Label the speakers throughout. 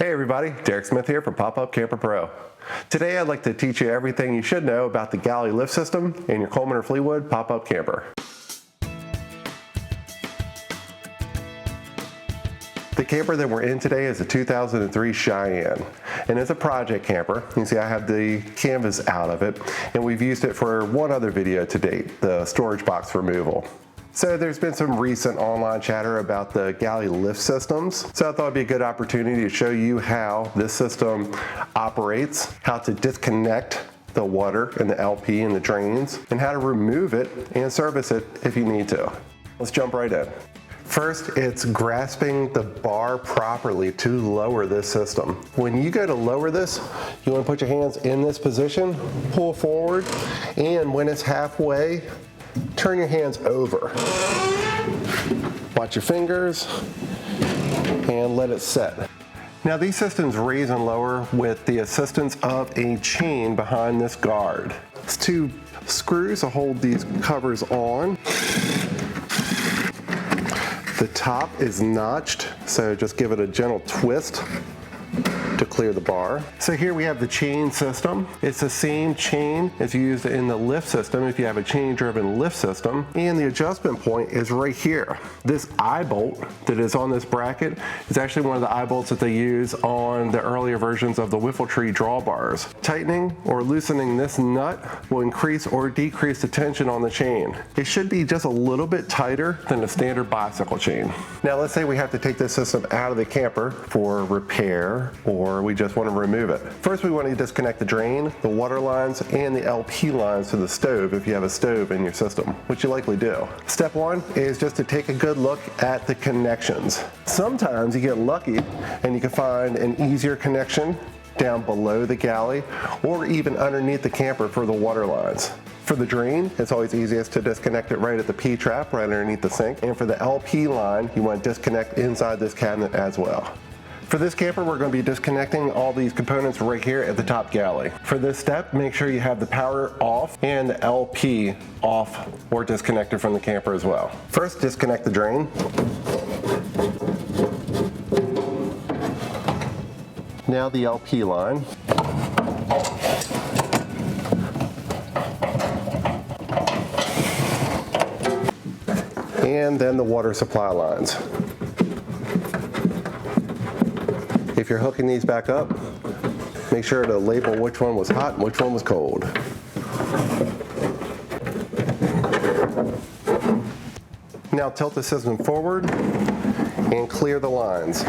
Speaker 1: Hey everybody, Derek Smith here from Pop-Up Camper Pro. Today I'd like to teach you everything you should know about the galley lift system in your Coleman or Fleetwood pop-up camper. The camper that we're in today is a 2003 Cheyenne, and it's a project camper. You can see I have the canvas out of it, and we've used it for one other video to date, the storage box removal. So there's been some recent online chatter about the galley lift systems. So I thought it'd be a good opportunity to show you how this system operates, how to disconnect the water and the LP and the drains, and how to remove it and service it if you need to. Let's jump right in. First, it's grasping the bar properly to lower this system. When you go to lower this, you want to put your hands in this position, pull forward, and when it's halfway, turn your hands over. Watch your fingers and let it set. Now these systems raise and lower with the assistance of a chain behind this guard. It's two screws to hold these covers on. The top is notched, so just give it a gentle twist to clear the bar. So here we have the chain system. It's the same chain as used in the lift system if you have a chain driven lift system, and the adjustment point is right here. This eye bolt that is on this bracket is actually one of the eye bolts that they use on the earlier versions of the Whiffletree drawbars. Tightening or loosening this nut will increase or decrease the tension on the chain. It should be just a little bit tighter than a standard bicycle chain. Now let's say we have to take this system out of the camper for repair, or we just want to remove it. First, we want to disconnect the drain, the water lines, and the LP lines to the stove if you have a stove in your system, which you likely do. Step one is just to take a good look at the connections. Sometimes you get lucky and you can find an easier connection down below the galley or even underneath the camper for the water lines. For the drain, it's always easiest to disconnect it right at the P-trap, right underneath the sink. And for the LP line, you want to disconnect inside this cabinet as well. For this camper, we're going to be disconnecting all these components right here at the top galley. For this step, make sure you have the power off and the LP off or disconnected from the camper as well. First, disconnect the drain. Now the LP line. And then the water supply lines. If you're hooking these back up, make sure to label which one was hot and which one was cold. Now tilt the system forward and clear the lines.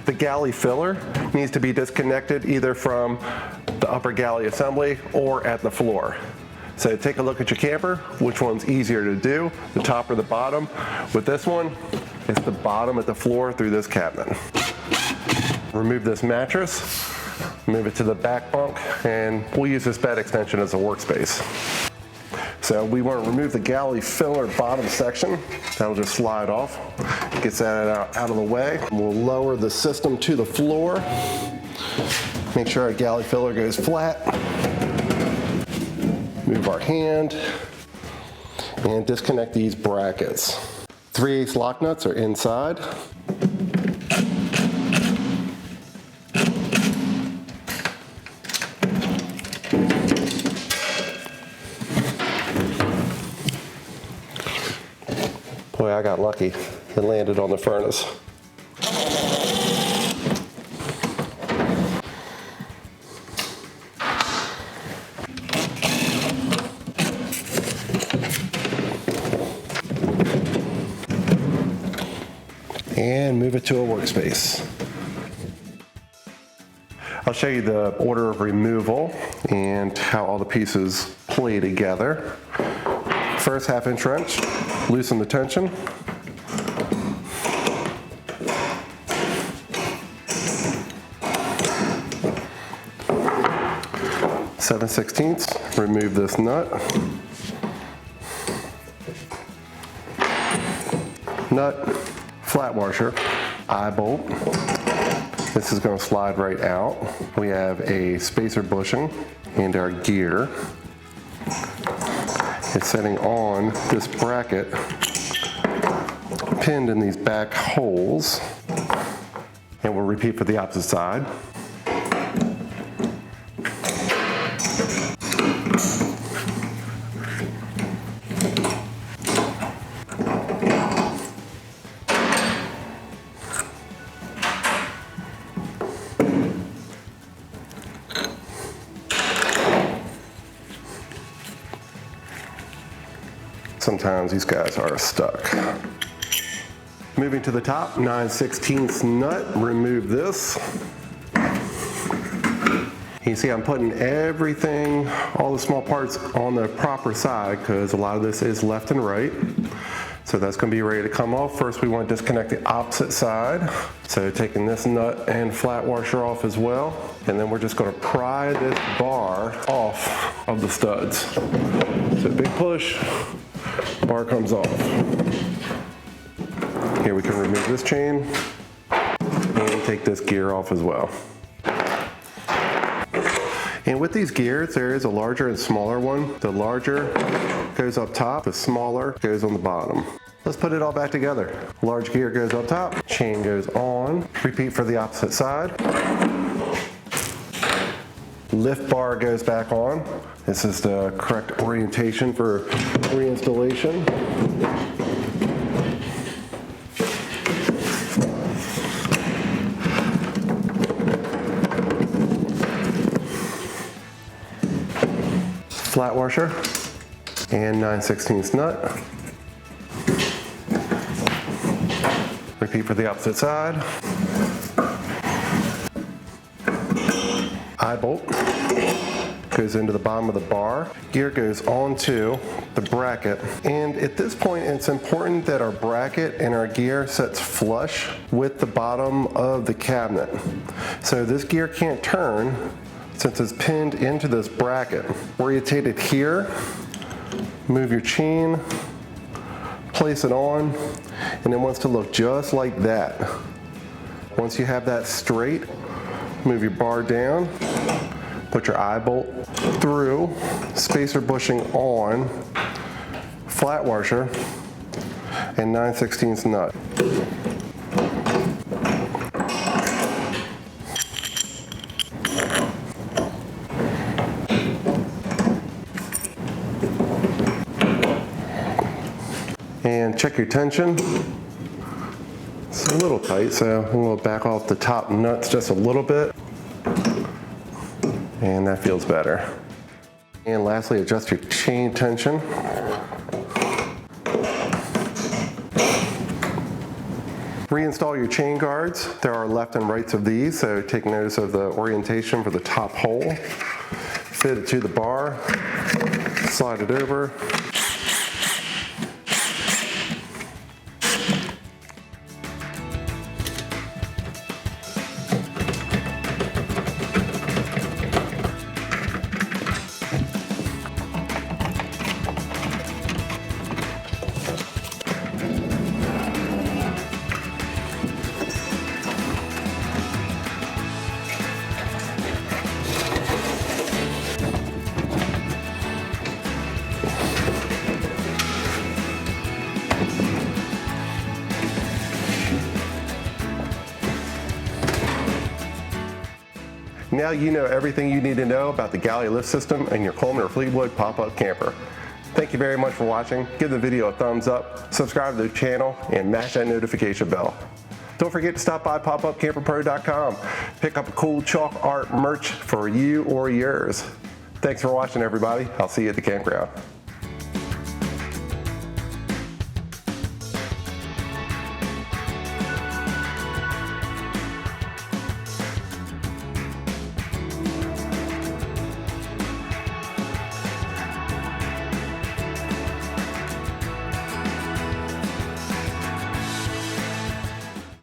Speaker 1: The galley filler needs to be disconnected either from the upper galley assembly or at the floor. So take a look at your camper, which one's easier to do, the top or the bottom. With this one, it's the bottom at the floor through this cabinet. Remove this mattress, move it to the back bunk, and we'll use this bed extension as a workspace. So we want to remove the galley filler bottom section. That'll just slide off. Gets that out of the way. We'll lower the system to the floor. Make sure our galley filler goes flat. Move our hand and disconnect these brackets. 3/8 lock nuts are inside. Boy, I got lucky. It landed on the furnace. And move it to a workspace. I'll show you the order of removal and how all the pieces play together. First, 1/2 inch wrench, loosen the tension. Seven 16ths, remove this nut. Nut, flat washer, eye bolt, This is going to slide right out. We have a spacer bushing and our gear. It's sitting on this bracket pinned in these back holes. And we'll repeat for the opposite side. Sometimes these guys are stuck. Moving to the top, 9/16 nut, remove this. You see I'm putting everything, all the small parts on the proper side because a lot of this is left and right. So that's going to be ready to come off. First we want to disconnect the opposite side. So taking this nut and flat washer off as well. And then we're just going to pry this bar off of the studs. So big push, bar comes off. Here we can remove this chain and take this gear off as well. And with these gears, there is a larger and smaller one. The larger goes up top, the smaller goes on the bottom. Let's put it all back together. Large gear goes up top, chain goes on. Repeat for the opposite side. Lift bar goes back on. This is the correct orientation for reinstallation. Flat washer and 9/16 nut. Repeat for the opposite side. Eye bolt goes into the bottom of the bar. Gear goes onto the bracket. And at this point, it's important that our bracket and our gear sets flush with the bottom of the cabinet. So this gear can't turn since it's pinned into this bracket. Orientate it here, move your chain, place it on, and it wants to look just like that. Once you have that straight, move your bar down, put your eye bolt through, spacer bushing on, flat washer, and 9/16 nut. And check your tension. It's a little tight, so we'll back off the top nuts just a little bit. And that feels better. And lastly, adjust your chain tension. Reinstall your chain guards. There are left and rights of these, so take notice of the orientation for the top hole. Fit it to the bar, slide it over. Now you know everything you need to know about the Galley lift system in your Coleman or Fleetwood pop-up camper. Thank you very much for watching. Give the video a thumbs up, subscribe to the channel, and mash that notification bell. Don't forget to stop by popupcamperpro.com. Pick up a cool chalk art merch for you or yours. Thanks for watching, everybody. I'll see you at the campground.